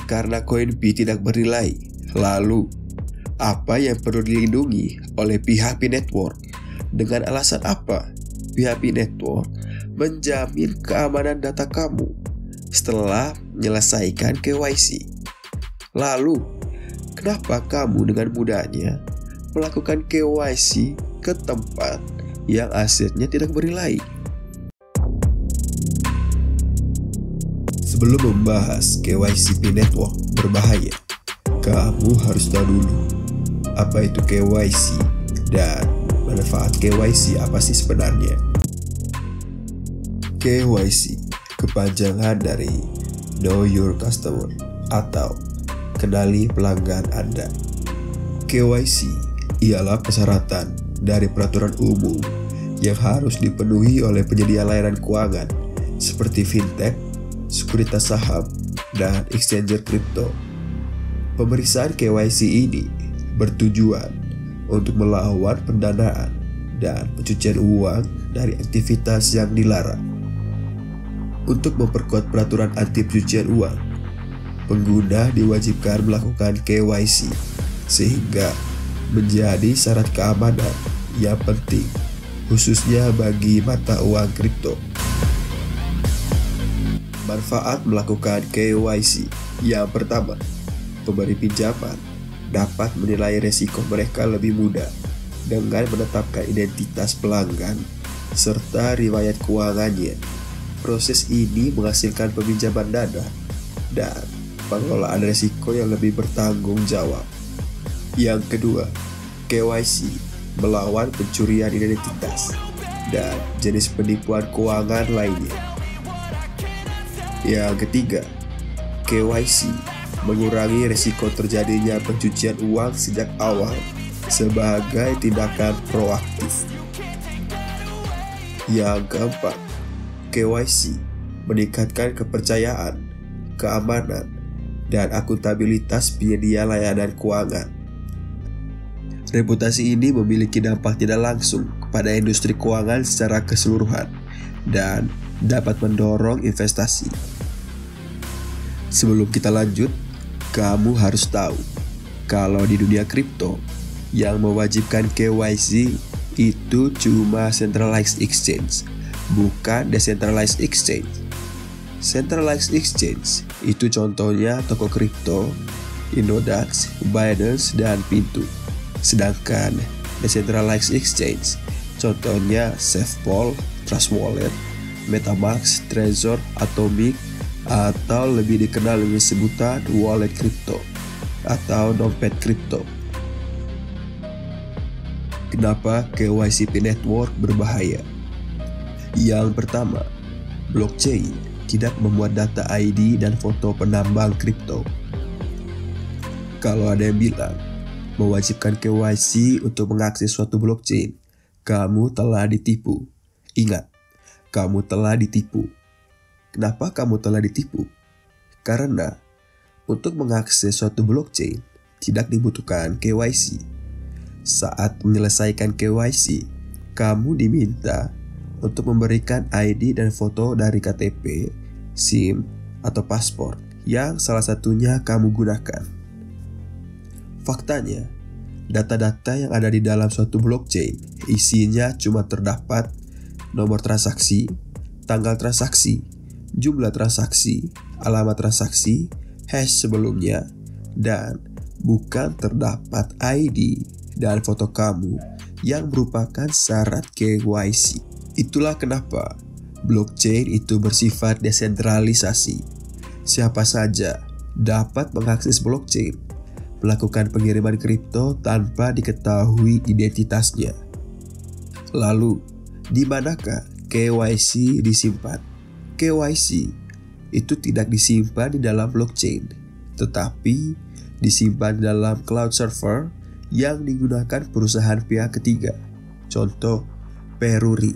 karena koin Pi tidak bernilai. Lalu, apa yang perlu dilindungi oleh pihak Pi Network? Dengan alasan apa pihak Pi Network menjamin keamanan data kamu setelah menyelesaikan KYC? Lalu, kenapa kamu dengan mudahnya melakukan KYC ke tempat yang asetnya tidak bernilai? Sebelum membahas KYC Pi Network berbahaya, kamu harus tahu dulu apa itu KYC dan manfaat KYC apa sih sebenarnya. KYC kepanjangan dari Know Your Customer atau kenali pelanggan Anda. KYC ialah persyaratan dari peraturan umum yang harus dipenuhi oleh penyedia layanan keuangan seperti fintech, sekuritas saham, dan exchanger kripto. Pemeriksaan KYC ini bertujuan untuk melawan pendanaan dan pencucian uang dari aktivitas yang dilarang. Untuk memperkuat peraturan anti pencucian uang, pengguna diwajibkan melakukan KYC sehingga menjadi syarat keamanan yang penting, khususnya bagi mata uang kripto. Manfaat melakukan KYC. Yang pertama, pemberi pinjaman dapat menilai resiko mereka lebih mudah dengan menetapkan identitas pelanggan serta riwayat keuangannya. Proses ini menghasilkan peminjaman dana dan pengelolaan resiko yang lebih bertanggung jawab. Yang kedua, KYC melawan pencurian identitas dan jenis penipuan keuangan lainnya. Yang ketiga, KYC mengurangi risiko terjadinya pencucian uang sejak awal sebagai tindakan proaktif. Yang keempat, KYC meningkatkan kepercayaan, keamanan, dan akuntabilitas penyedia layanan keuangan. Reputasi ini memiliki dampak tidak langsung kepada industri keuangan secara keseluruhan dan dapat mendorong investasi. Sebelum kita lanjut, kamu harus tahu kalau di dunia kripto yang mewajibkan KYC itu cuma centralized exchange, bukan decentralized exchange. Centralized exchange itu contohnya toko kripto, Inodax, Binance, dan Pintu. Sedangkan decentralized exchange contohnya SafePol, Trust Wallet, MetaMask, Trezor, Atomic, atau lebih dikenal dengan sebutan wallet kripto atau dompet kripto. Kenapa KYC Pi Network berbahaya? Yang pertama, blockchain tidak memuat data ID dan foto penambang kripto. Kalau ada yang bilang mewajibkan KYC untuk mengakses suatu blockchain, kamu telah ditipu. Ingat, kamu telah ditipu. Kenapa kamu telah ditipu? Karena untuk mengakses suatu blockchain tidak dibutuhkan KYC. Saat menyelesaikan KYC, kamu diminta untuk memberikan ID dan foto dari KTP, SIM, atau paspor yang salah satunya kamu gunakan. Faktanya, data-data yang ada di dalam suatu blockchain isinya cuma terdapat nomor transaksi, tanggal transaksi, jumlah transaksi, alamat transaksi, hash sebelumnya, dan bukan terdapat ID dan foto kamu yang merupakan syarat KYC. Itulah kenapa blockchain itu bersifat desentralisasi. Siapa saja dapat mengakses blockchain, melakukan pengiriman kripto tanpa diketahui identitasnya. Lalu, di manakah KYC disimpan? KYC itu tidak disimpan di dalam blockchain, tetapi disimpan dalam cloud server yang digunakan perusahaan pihak ketiga. Contoh, Peruri.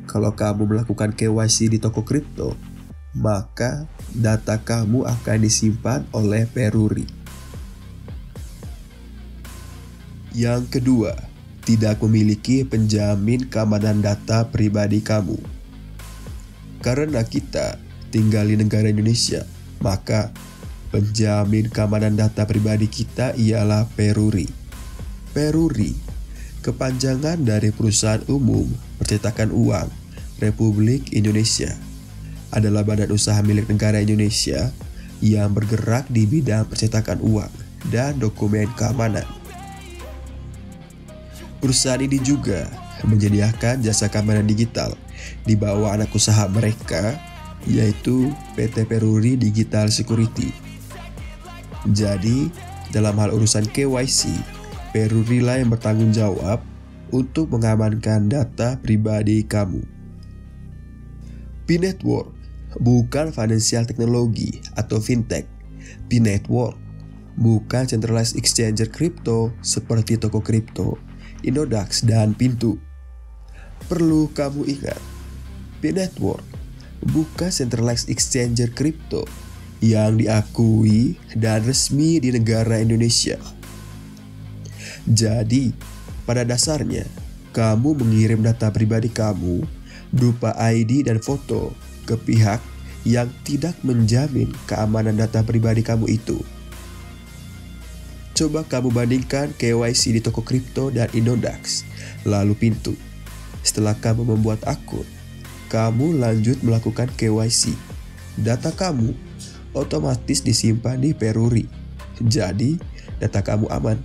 Kalau kamu melakukan KYC di toko kripto, maka data kamu akan disimpan oleh Peruri. Yang kedua, tidak memiliki penjamin keamanan data pribadi kamu. Karena kita tinggal di negara Indonesia, maka penjamin keamanan data pribadi kita ialah Peruri. Peruri, kepanjangan dari Perusahaan Umum Percetakan Uang Republik Indonesia, adalah badan usaha milik negara Indonesia yang bergerak di bidang percetakan uang dan dokumen keamanan. Perusahaan ini juga menyediakan jasa keamanan digital di bawah anak usaha mereka, yaitu PT Peruri Digital Security. Jadi, dalam hal urusan KYC, Peruri lah yang bertanggung jawab untuk mengamankan data pribadi kamu. P-Network bukan financial technology atau fintech. P-Network bukan centralized exchanger kripto seperti toko kripto, Indodax, dan Pintu. Perlu kamu ingat, P-Network bukan centralized exchanger kripto yang diakui dan resmi di negara Indonesia. Jadi, pada dasarnya, kamu mengirim data pribadi kamu berupa ID dan foto ke pihak yang tidak menjamin keamanan data pribadi kamu itu. Coba kamu bandingkan KYC di toko kripto dan Indodax, lalu Pintu. Setelah kamu membuat akun, kamu lanjut melakukan KYC. Data kamu otomatis disimpan di Peruri. Jadi, data kamu aman.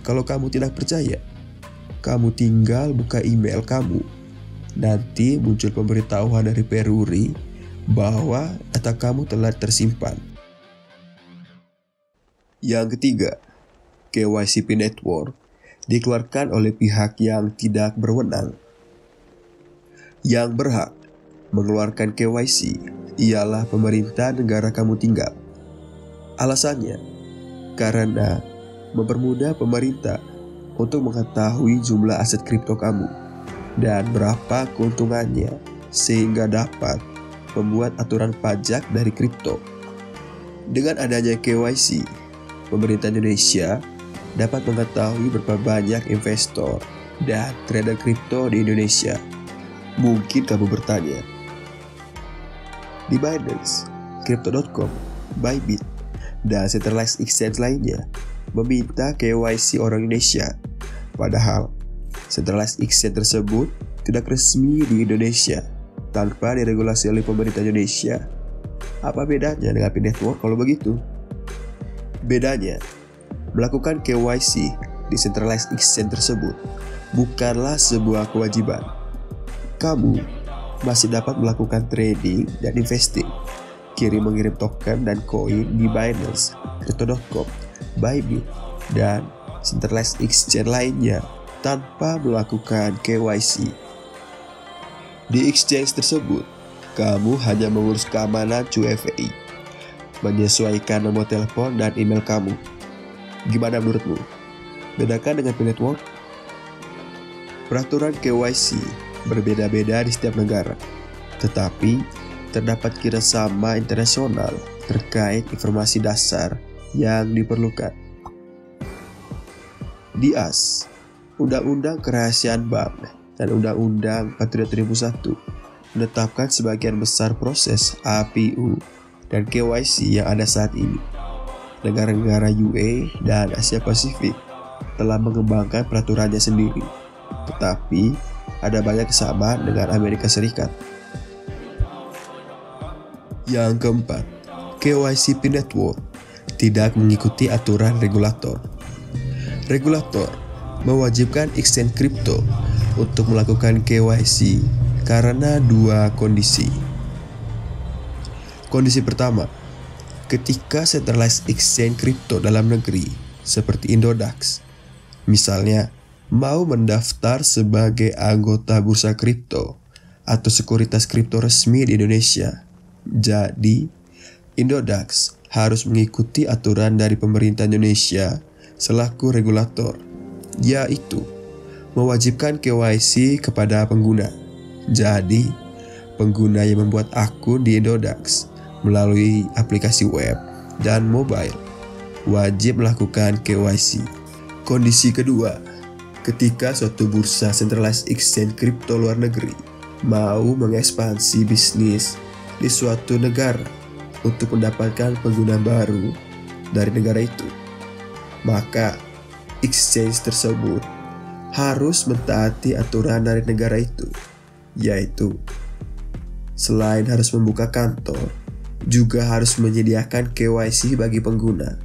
Kalau kamu tidak percaya, kamu tinggal buka email kamu. Nanti muncul pemberitahuan dari Peruri bahwa data kamu telah tersimpan. Yang ketiga, KYC P-Network dikeluarkan oleh pihak yang tidak berwenang. Yang berhak mengeluarkan KYC ialah pemerintah negara kamu tinggal. Alasannya, karena mempermudah pemerintah untuk mengetahui jumlah aset kripto kamu dan berapa keuntungannya, sehingga dapat membuat aturan pajak dari kripto. Dengan adanya KYC, pemerintah Indonesia dapat mengetahui berapa banyak investor dan trader kripto di Indonesia. Mungkin kamu bertanya, di Binance, Crypto.com, Bybit, dan centralized exchange lainnya meminta KYC orang Indonesia, padahal centralized exchange tersebut tidak resmi di Indonesia tanpa diregulasi oleh pemerintah Indonesia. Apa bedanya dengan P-Network kalau begitu? Bedanya, melakukan KYC di centralized exchange tersebut bukanlah sebuah kewajiban. Kamu masih dapat melakukan trading dan investing, kirim-mengirim token dan koin di Binance, Crypto.com, Bybit, dan centralized exchange lainnya tanpa melakukan KYC. Di exchange tersebut, kamu hanya mengurus keamanan QFI, menyesuaikan nomor telepon dan email kamu. Gimana menurutmu? Bedakan dengan P-Network? Peraturan KYC berbeda-beda di setiap negara, tetapi terdapat kerjasama internasional terkait informasi dasar yang diperlukan. Di AS, Undang-Undang Kerahasiaan Bank dan Undang-Undang Patriot 2001 menetapkan sebagian besar proses APU dan KYC yang ada saat ini. Negara-negara UA dan Asia Pasifik telah mengembangkan peraturannya sendiri, tetapi ada banyak kesamaan dengan Amerika Serikat. Yang keempat, KYC P-Network tidak mengikuti aturan regulator. Regulator mewajibkan exchange kripto untuk melakukan KYC karena dua kondisi. Kondisi pertama, ketika centralized exchange kripto dalam negeri seperti Indodax, misalnya, mau mendaftar sebagai anggota bursa kripto atau sekuritas kripto resmi di Indonesia. Jadi, Indodax harus mengikuti aturan dari pemerintah Indonesia selaku regulator, yaitu mewajibkan KYC kepada pengguna. Jadi, pengguna yang membuat akun di Indodax melalui aplikasi web dan mobile wajib melakukan KYC. Kondisi kedua, ketika suatu bursa centralized exchange kripto luar negeri mau mengekspansi bisnis di suatu negara, untuk mendapatkan pengguna baru dari negara itu. Maka exchange tersebut harus mentaati aturan dari negara itu, yaitu selain harus membuka kantor, juga harus menyediakan KYC bagi pengguna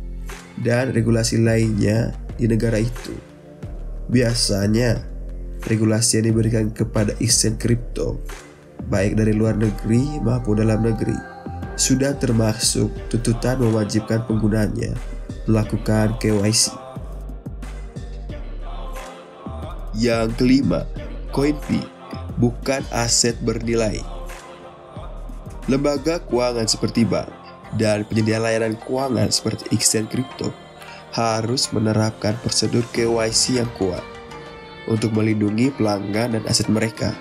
dan regulasi lainnya di negara itu. Biasanya, regulasi yang diberikan kepada exchange kripto, baik dari luar negeri maupun dalam negeri, sudah termasuk tuntutan mewajibkan penggunanya melakukan KYC. Yang kelima, CoinP bukan aset bernilai. Lembaga keuangan seperti bank dan penyedia layanan keuangan seperti exchange kripto harus menerapkan prosedur KYC yang kuat untuk melindungi pelanggan dan aset mereka.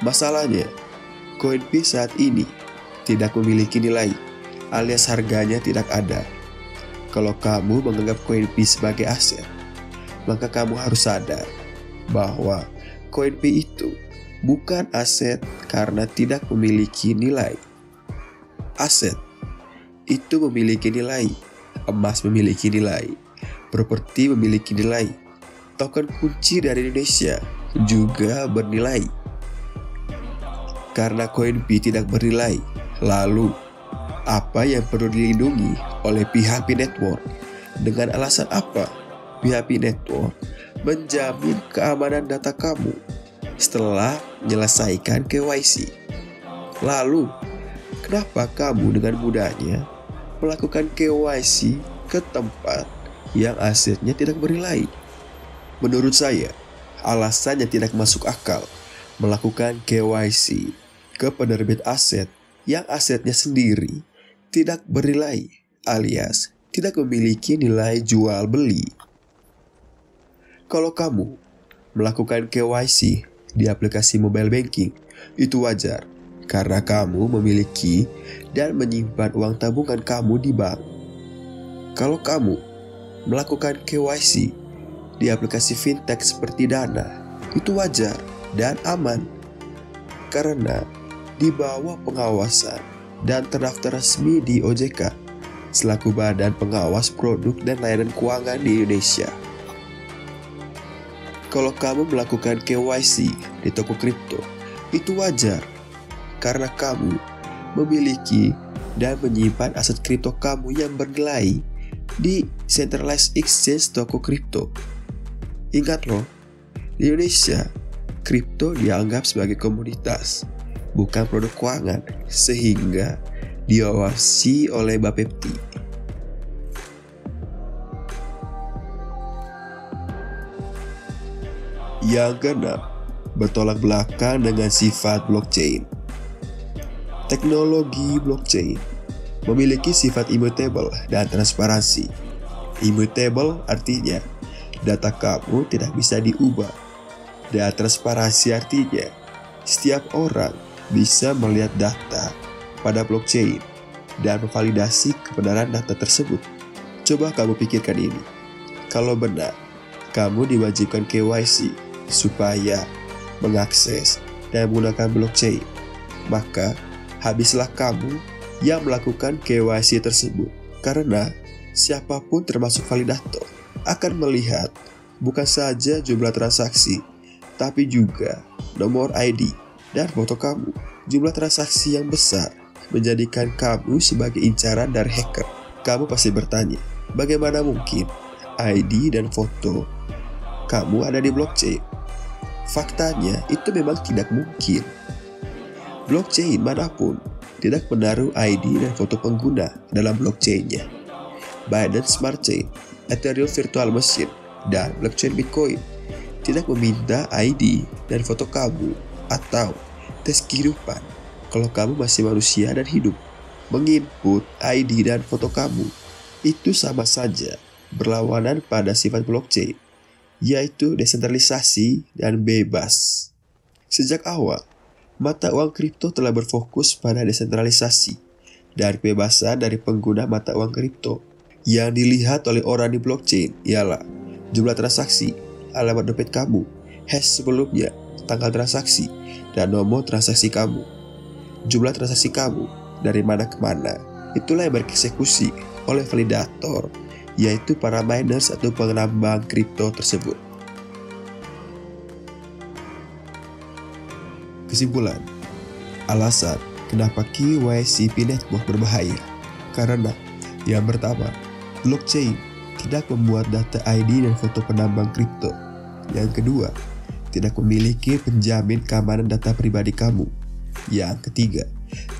Masalahnya, CoinP saat ini tidak memiliki nilai, alias harganya tidak ada. Kalau kamu menganggap CoinP sebagai aset, maka kamu harus sadar bahwa CoinP itu bukan aset karena tidak memiliki nilai. Aset itu memiliki nilai, emas memiliki nilai, properti memiliki nilai, token kunci dari Indonesia juga bernilai. Karena CoinP tidak bernilai, lalu apa yang perlu dilindungi oleh pihak P-Network? Dengan alasan apa pihak P-Network menjamin keamanan data kamu setelah menyelesaikan KYC? Lalu, kenapa kamu dengan mudahnya melakukan KYC ke tempat yang asetnya tidak bernilai? Menurut saya, alasannya tidak masuk akal melakukan KYC ke penerbit aset yang asetnya sendiri tidak bernilai, alias tidak memiliki nilai jual beli. Kalau kamu melakukan KYC di aplikasi mobile banking, itu wajar karena kamu memiliki dan menyimpan uang tabungan kamu di bank. Kalau kamu melakukan KYC di aplikasi fintech seperti Dana, itu wajar dan aman karena di bawah pengawasan dan terdaftar resmi di OJK selaku badan pengawas produk dan layanan keuangan di Indonesia. Kalau kamu melakukan KYC di toko kripto, itu wajar karena kamu memiliki dan menyimpan aset kripto kamu yang bernilai di centralized exchange toko kripto. Ingat loh, di Indonesia, kripto dianggap sebagai komoditas, bukan produk keuangan, sehingga diawasi oleh Bapepti. Yang keenam, bertolak belakang dengan sifat blockchain. Teknologi blockchain memiliki sifat immutable dan transparansi. Immutable artinya data kamu tidak bisa diubah, dan transparansi artinya setiap orang bisa melihat data pada blockchain dan memvalidasi kebenaran data tersebut. Coba kamu pikirkan ini. Kalau benar, kamu diwajibkan KYC supaya mengakses dan menggunakan blockchain, maka habislah kamu yang melakukan KYC tersebut. Karena siapapun termasuk validator akan melihat bukan saja jumlah transaksi, tapi juga nomor ID dan foto kamu. Jumlah transaksi yang besar menjadikan kamu sebagai incaran dari hacker. Kamu pasti bertanya, bagaimana mungkin ID dan foto kamu ada di blockchain? Faktanya, itu memang tidak mungkin. Blockchain manapun tidak menaruh ID dan foto pengguna dalam blockchainnya. Binance Smart Chain, Ethereum Virtual Machine, dan blockchain Bitcoin tidak meminta ID dan foto kamu atau tes kehidupan kalau kamu masih manusia dan hidup. Menginput ID dan foto kamu itu sama saja berlawanan pada sifat blockchain, yaitu desentralisasi dan bebas. Sejak awal, mata uang kripto telah berfokus pada desentralisasi dan kebebasan dari pengguna mata uang kripto. Yang dilihat oleh orang di blockchain ialah jumlah transaksi, alamat dompet kamu, hash sebelumnya, tanggal transaksi, dan nomor transaksi kamu. Jumlah transaksi kamu dari mana ke mana. Itulah yang bereksekusi oleh validator, yaitu para miners atau pengembang kripto tersebut. Kesimpulan, alasan kenapa KYCP network berbahaya karena yang pertama, blockchain tidak membuat data ID dan foto penambang kripto. Yang kedua, tidak memiliki penjamin keamanan data pribadi kamu. Yang ketiga,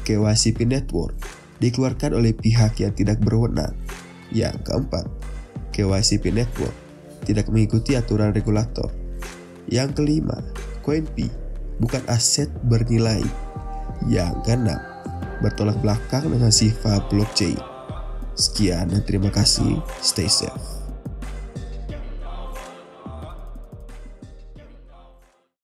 KYCP network dikeluarkan oleh pihak yang tidak berwenang. Yang keempat, KYCP network tidak mengikuti aturan regulator. Yang kelima, CoinP bukan aset bernilai. Yang keenam, bertolak belakang dengan sifat blockchain. Sekian dan terima kasih. Stay safe.